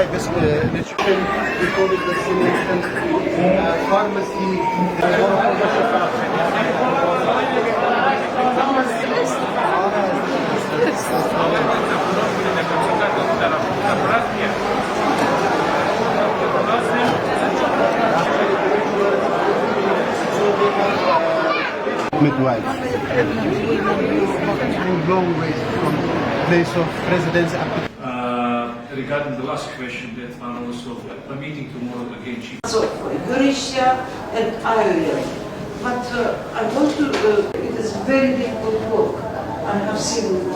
like this nutrition, recorded vaccination, pharmacy, midwife. Long way from place of residence. Regarding the last question that I'm also meeting tomorrow again. So, Croatia and Ireland. But I want to, it is very difficult work. I have seen